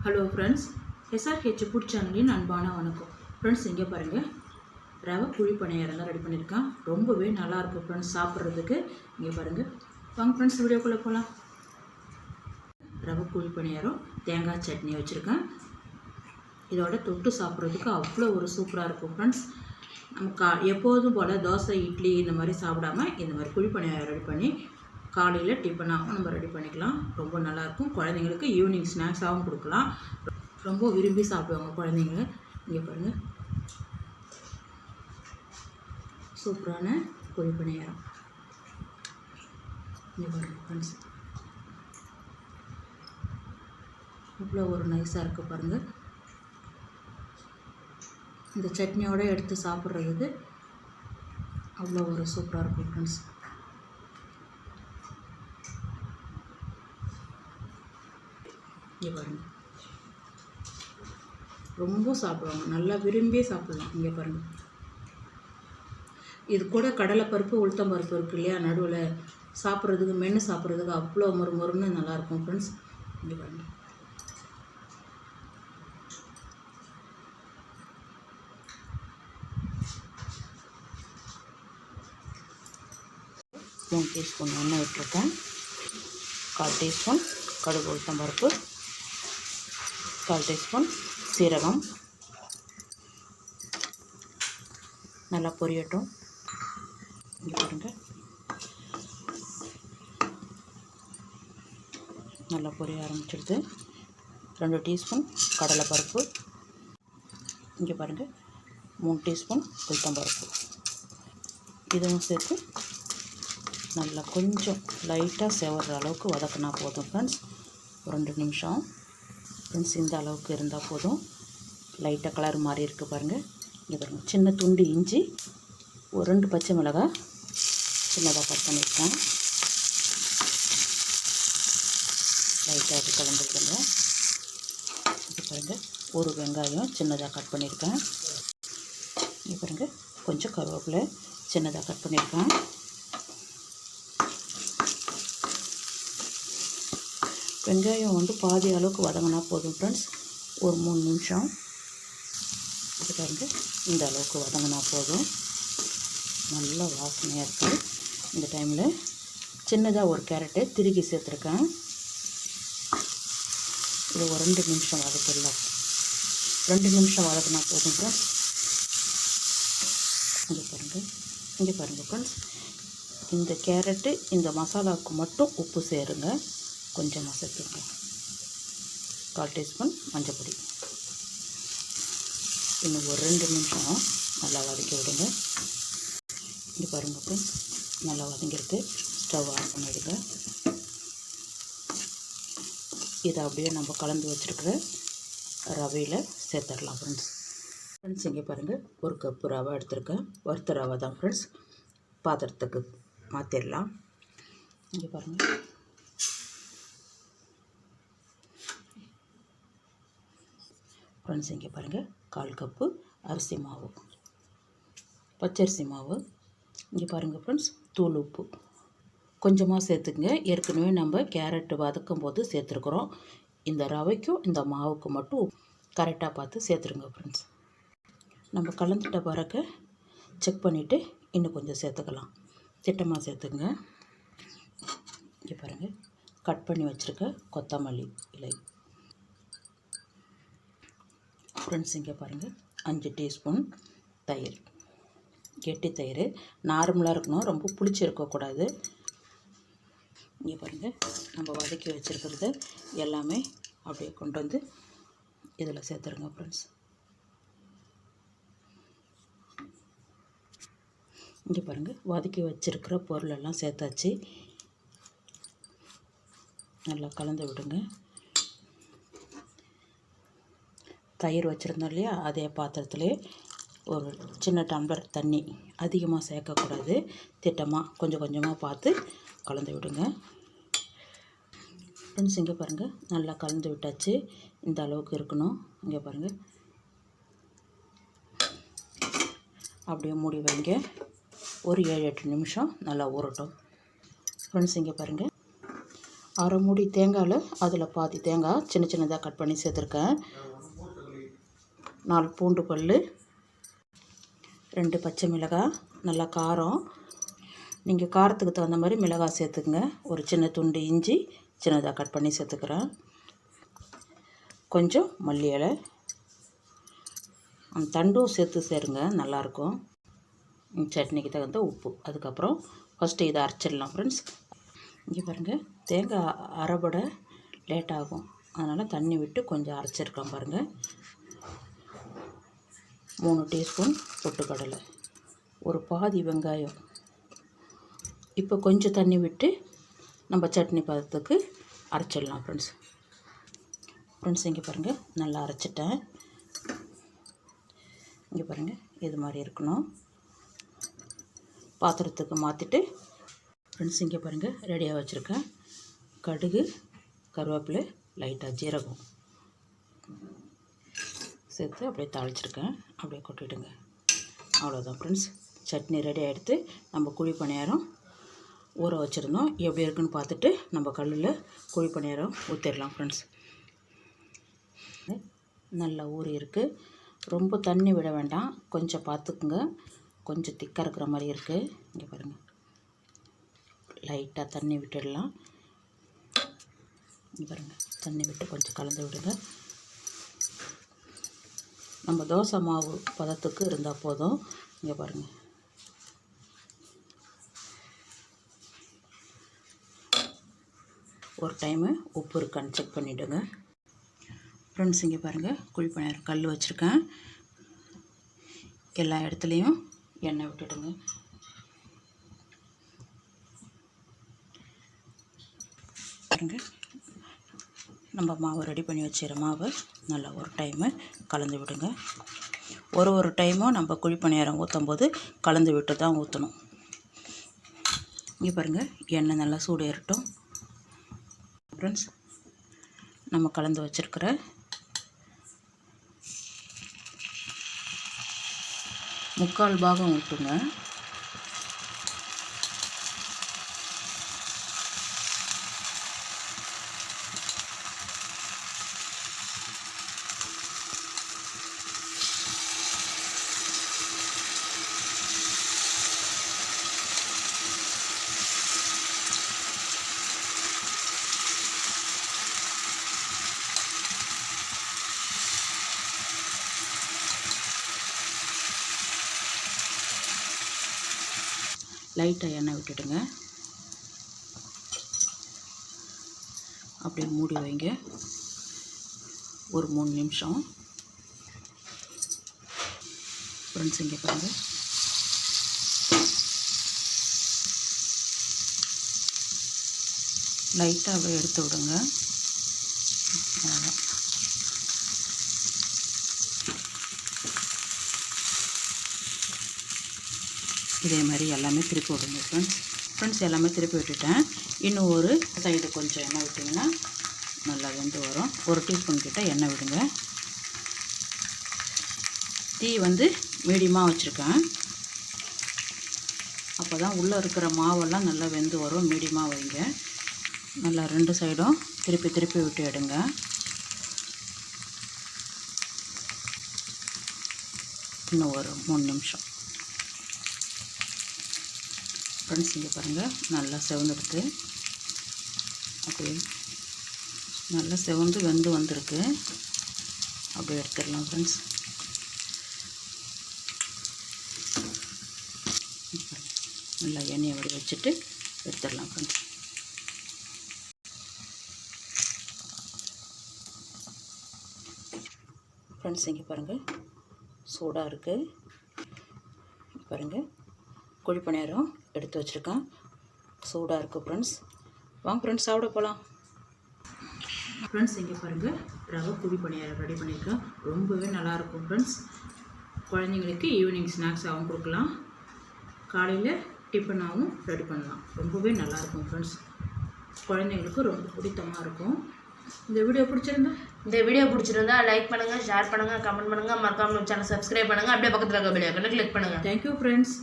Hello friends, SRH food சேனலின் அன்பான வணக்கம். ஃப்ரெண்ட்ஸ், இங்கே பாருங்கள், ரவை குழி பணியாரம் தான் ரெடி பண்ணியிருக்கேன். ரொம்பவே நல்லாயிருக்கும் ஃப்ரெண்ட்ஸ் சாப்பிட்றதுக்கு. இங்கே பாருங்கள், வாங்க ஃப்ரெண்ட்ஸ் வீடியோக்குள்ளே போகலாம். ரவை குழி பணியாரம் தேங்காய் சட்னி வச்சுருக்கேன். இதோட தொட்டு சாப்பிட்றதுக்கு அவ்வளோ ஒரு சூப்பராக இருக்கும் ஃப்ரெண்ட்ஸ். நம்ம எப்போதும் போல் தோசை இட்லி இந்த மாதிரி சாப்பிடாமல் இந்த மாதிரி குழி பணியாரம் ரெடி பண்ணி காலையில் டிஃபனாகவும் நம்ம ரெடி பண்ணிக்கலாம். ரொம்ப நல்லாயிருக்கும். குழந்தைங்களுக்கு ஈவினிங் ஸ்நாக்ஸாகவும் கொடுக்கலாம். ரொம்ப விரும்பி சாப்பிடுவாங்க குழந்தைங்க. இங்கே பாருங்கள், சூப்பரான குழி பணியாரம். இங்கே பாருங்கள் ஃப்ரெண்ட்ஸ், இவ்வளோ ஒரு நைஸாக இருக்குது பாருங்கள். இந்த சட்னியோடு எடுத்து சாப்பிட்றதுக்கு அவ்வளோ ஒரு சூப்பராக இருக்கும் ஃப்ரெண்ட்ஸ். இங்கே பாருங்கள், ரொம்ப சாப்பிடுவாங்க, நல்லா விரும்பி சாப்பிட்லாம். இங்கே பாருங்கள், இது கூட கடலைப்பருப்பு உளுத்தம் பருப்பு இருக்குது இல்லையா, நடுவில் சாப்பிட்றதுக்கு மென்று சாப்பிட்றதுக்கு அவ்வளோ மொறுன்னு நல்லாயிருக்கும் ஃப்ரெண்ட்ஸ். இங்கே பாருங்கள், மூணு டீஸ்பூன் எண்ணெய் விட்டுருக்கேன். 1/4 டீஸ்பூன் கடுகு உளுத்தம் பருப்பு, 1/4 டீஸ்பூன் சீரகம். நல்லா பொரியட்டும். இங்கே பாருங்கள், நல்லா பொரிய ஆரம்பிச்சிடுது. 2 டீஸ்பூன் கடலைப்பருப்பு. இங்கே பாருங்கள், 3 டீஸ்பூன் உளுத்தம் பருப்பு. இதுவும் சேர்த்து நல்லா கொஞ்சம் லைட்டாக செவற அளவுக்கு வதக்கினா போதும் ஃப்ரெண்ட்ஸ். 2 நிமிஷம் ஃப்ரெண்ட்ஸ், இந்த அளவுக்கு இருந்தால் போதும். லைட்டாக கலர் மாதிரி இருக்குது பாருங்கள். இங்கே பாருங்கள், சின்ன துண்டு இஞ்சி, ஒரு 2 பச்சை மிளகாய் சின்னதாக கட் பண்ணியிருக்கேன். லைட்டாக அது கலந்துருக்கேங்க. இது பாருங்கள், ஒரு வெங்காயம் சின்னதாக கட் பண்ணியிருக்கேன். இங்கே பாருங்கள், கொஞ்சம் கருவேப்பிலை சின்னதாக கட் பண்ணியிருக்கேன். வெங்காயம் பாதி அளவுக்கு வதங்கினா போதும் ஃப்ரெண்ட்ஸ். ஒரு 3 நிமிஷம். இது பாருங்கள், இந்த அளவுக்கு வதங்கினா போதும். நல்ல வாசனையாக இருக்குது. இந்த டைமில் சின்னதாக ஒரு கேரட்டை திருகி சேர்த்துருக்கேன். இது ஒரு 2 நிமிஷம் வதக்கிடலாம். 2 நிமிஷம் வதக்கினா போதும் ஃப்ரெண்ட்ஸ். இங்கே பாருங்கள் ஃப்ரெண்ட்ஸ், இந்த கேரட்டு இந்த மசாலாவுக்கு மட்டும் உப்பு சேருங்க. கொஞ்சமாக சேர்த்துங்க. 1/4 டீஸ்பூன் மஞ்சள் பொடி. இன்னும் ஒரு 2 நிமிஷம் நல்லா வதக்கி விடுங்க. இங்கே பாருங்கள் ஃப்ரெண்ட்ஸ், நல்லா வதங்கிருக்கு. ஸ்டவ் ஆன் பண்ணிவிடுங்க. இதை அப்படியே நம்ம கலந்து வச்சுருக்கிற ரவையில் சேர்த்துடலாம் ஃப்ரெண்ட்ஸ். இங்கே பாருங்கள், 1 கப்பு ரவை எடுத்துருக்கேன். வறுத்த ரவை தான் ஃப்ரெண்ட்ஸ். பாத்திரத்துக்கு மாற்றிடலாம். இங்கே பாருங்கள், ஃப்ரெண்ட்ஸ் இங்கே பாருங்கள், 1/4 கப்பு அரிசி மாவு, பச்சரிசி மாவு. இங்கே பாருங்கள் ஃப்ரெண்ட்ஸ், தூள் உப்பு கொஞ்சமாக சேர்த்துக்குங்க. ஏற்கனவே நம்ம கேரட்டு வதக்கும் போது சேர்த்துருக்குறோம். இந்த ரவைக்கும் இந்த மாவுக்கு மட்டும் கரெக்டாக பார்த்து சேர்த்துருங்க ஃப்ரெண்ட்ஸ். நம்ம கலந்துட்ட பிறகு செக் பண்ணிவிட்டு இன்னும் கொஞ்சம் சேர்த்துக்கலாம். திட்டமாக சேர்த்துங்க. இங்கே பாருங்கள், கட் பண்ணி வச்சுருக்க கொத்தமல்லி இலை. ஃப்ரெண்ட்ஸ் இங்கே பாருங்கள், 5 டீஸ்பூன் தயிர், கெட்டி தயிர். நார்மலாக இருக்கணும், ரொம்ப புளிச்சு இருக்கக்கூடாது. இங்கே பாருங்கள், நம்ம வதக்கி வச்சுருக்கிறது எல்லாமே அப்படியே கொண்டு வந்து இதில் சேர்த்துருங்க ஃப்ரெண்ட்ஸ். இங்கே பாருங்கள், வதக்கி வச்சுருக்கிற பொருளெல்லாம் சேர்த்தாச்சு. நல்லா கலந்து விடுங்க. தயிர் வச்சுருந்தோம் இல்லையா, அதே பாத்திரத்துலேயே ஒரு சின்ன டம்ளர் தண்ணி, அதிகமாக சேர்க்கக்கூடாது. திட்டமாக கொஞ்சம் கொஞ்சமாக பார்த்து கலந்து விடுங்க ஃப்ரெண்ட்ஸ். இங்கே பாருங்கள், நல்லா கலந்து விட்டாச்சு. இந்த அளவுக்கு இருக்கணும். இங்கே பாருங்கள், அப்படியே மூடி வைங்க. ஒரு 7-8 நிமிஷம் நல்லா ஊறட்டும் ஃப்ரெண்ட்ஸ். இங்கே பாருங்கள், அரை மூடி தேங்காயில் அதில் பாதி தேங்காய் சின்ன சின்னதாக கட் பண்ணி சேர்த்துருக்கேன். 4 பூண்டு பல், 2 பச்சை மிளகாய். நல்லா காரம், நீங்கள் காரத்துக்கு தகுந்த மாதிரி மிளகாய் சேர்த்துக்குங்க. ஒரு சின்ன துண்டு இஞ்சி சின்னதாக கட் பண்ணி சேர்த்துக்கிறேன். கொஞ்சம் மல்லி இலை, அந்த தண்டும் சேர்த்து சேருங்க, நல்லாயிருக்கும். சட்னிக்கு தகுந்த உப்பு. அதுக்கப்புறம் ஃபஸ்ட்டு இதை அரைச்சிடலாம் ஃப்ரெண்ட்ஸ். இங்கே பாருங்கள், தேங்காய் அரைபட லேட் ஆகும், அதனால் தண்ணி விட்டு கொஞ்சம் அரைச்சிருக்கேன் பாருங்கள். 3 டீஸ்பூன் பொட்டுக்கடலை, ஒரு பாதி வெங்காயம். இப்போ கொஞ்சம் தண்ணி விட்டு நம்ம சட்னி பதத்துக்கு அரைச்சிடலாம் ஃப்ரெண்ட்ஸ். இங்கே பாருங்கள், நல்லா அரைச்சிட்டேன். இங்கே பாருங்கள், இது மாதிரி இருக்கணும். பாத்திரத்துக்கு மாற்றிட்டு ஃப்ரெண்ட்ஸ் இங்கே பாருங்கள், ரெடியாக வச்சுருக்கேன். கடுகு, கருவேப்பிலை, லைட்டாக ஜீரகம் சேர்த்து அப்படியே தாளிச்சிருக்கேன். அப்படியே கொட்டிவிடுங்க. அவ்வளோதான் ஃப்ரெண்ட்ஸ், சட்னி ரெடி ஆகிடுத்து. நம்ம குழி பணியாரம் ஊற வச்சுருந்தோம், எப்படி இருக்குன்னு பார்த்துட்டு நம்ம கல்லில் குழி பணியாரம் ஊற்றிடலாம் ஃப்ரெண்ட்ஸ். நல்லா ஊறி இருக்குது. ரொம்ப தண்ணி விட வேண்டாம், கொஞ்சம் பார்த்துக்குங்க. கொஞ்சம் திக்காக இருக்கிற மாதிரி இருக்குது. இங்கே பாருங்கள், லைட்டாக தண்ணி விட்டுடலாம். இங்கே பாருங்கள், தண்ணி விட்டு கொஞ்சம் கலந்து விடுங்க. நம்ம தோசை மாவு பதத்துக்கு இருந்தால் போதும். இங்கே பாருங்கள், ஒரு டைமு உப்பு இருக்கான்னு செக் பண்ணிவிடுங்க ஃப்ரெண்ட்ஸ். இங்கே பாருங்கள், குழி பணியாரம் கல் வச்சுருக்கேன். எல்லா இடத்துலையும் எண்ணெய் விட்டுடுங்க. பாருங்க, நம்ம மாவு ரெடி பண்ணி வச்சுக்கிற மாவை நல்லா ஒரு டைமு கலந்து விடுங்க. ஒரு டைமும் நம்ம குழி பணியாரம் ஊற்றும் போது கலந்து விட்டு தான் ஊற்றணும். இங்கே பாருங்கள், எண்ணெய் நல்லா சூடு ஏறட்டும் ஃப்ரெண்ட்ஸ். நம்ம கலந்து வச்சுருக்கிற முக்கால் பாகம் ஊற்றுங்க. லைட்டாக எண்ணெய் விட்டுடுங்க. அப்படியே மூடி வைங்க ஒரு 3 நிமிஷம் ஃப்ரெண்ட்ஸ். இங்கே பாருங்கள், லைட்டாக அப்படியே எடுத்து விடுங்க. அவ்வளோதான். இதே மாதிரி எல்லாமே திருப்பி விடுங்க ஃப்ரெண்ட்ஸ். எல்லாமே திருப்பி விட்டுட்டேன். இன்னும் ஒரு சைடு கொஞ்சம் எண்ணெய் விட்டிங்கன்னா நல்லா வெந்து வரும். 1 டீஸ்பூன் கிட்ட எண்ணெய் விடுங்க. தீ வந்து மீடியமாக வச்சுருக்கேன், அப்போ தான் உள்ளே இருக்கிற மாவெல்லாம் நல்லா வெந்து வரும். மீடியமாக வைங்க. நல்லா 2 சைடும் திருப்பி விட்டு எடுங்க. இன்னும் ஒரு 3 நிமிஷம் ஃப்ரெண்ட்ஸ். இங்கே பாருங்கள், நல்லா செவந்துடுது. அப்படியே நல்லா செவந்து வெந்து வந்திருக்கு. அப்படியே எடுத்துடலாம் ஃப்ரெண்ட்ஸ். நல்லா எண்ணெயை வடி வச்சுட்டு எடுத்துடலாம் ஃப்ரெண்ட்ஸ். ஃப்ரெண்ட்ஸ் இங்கே பாருங்கள், சூடாக இருக்குது. பாருங்கள், குழி பணியாரம் எடுத்து வச்சுருக்கேன், சூடாக இருக்குது ஃப்ரெண்ட்ஸ். வாங்க ஃப்ரெண்ட்ஸ், சாப்பிட போகலாம். ஃப்ரெண்ட்ஸ் இங்கே பாருங்கள், ரவை குழி பணியாரம் ரெடி பண்ணியிருக்கேன். ரொம்பவே நல்லாயிருக்கும் ஃப்ரெண்ட்ஸ். குழந்தைங்களுக்கு ஈவினிங் ஸ்நாக்ஸாகவும் கொடுக்கலாம், காலையில் டிஃபனாகவும் ரெடி பண்ணலாம். ரொம்பவே நல்லாயிருக்கும் ஃப்ரெண்ட்ஸ். குழந்தைங்களுக்கு ரொம்ப பிடித்தமாக இருக்கும். இந்த வீடியோ பிடிச்சிருந்தா லைக் பண்ணுங்கள், ஷேர் பண்ணுங்கள், கமெண்ட் பண்ணுங்கள், மறக்காம சேனல் சப்ஸ்கிரைப் பண்ணுங்கள். அப்படியே பக்கத்தில் இருக்க பெல் ஐகானை கிளிக் பண்ணுங்கள். Thank you friends.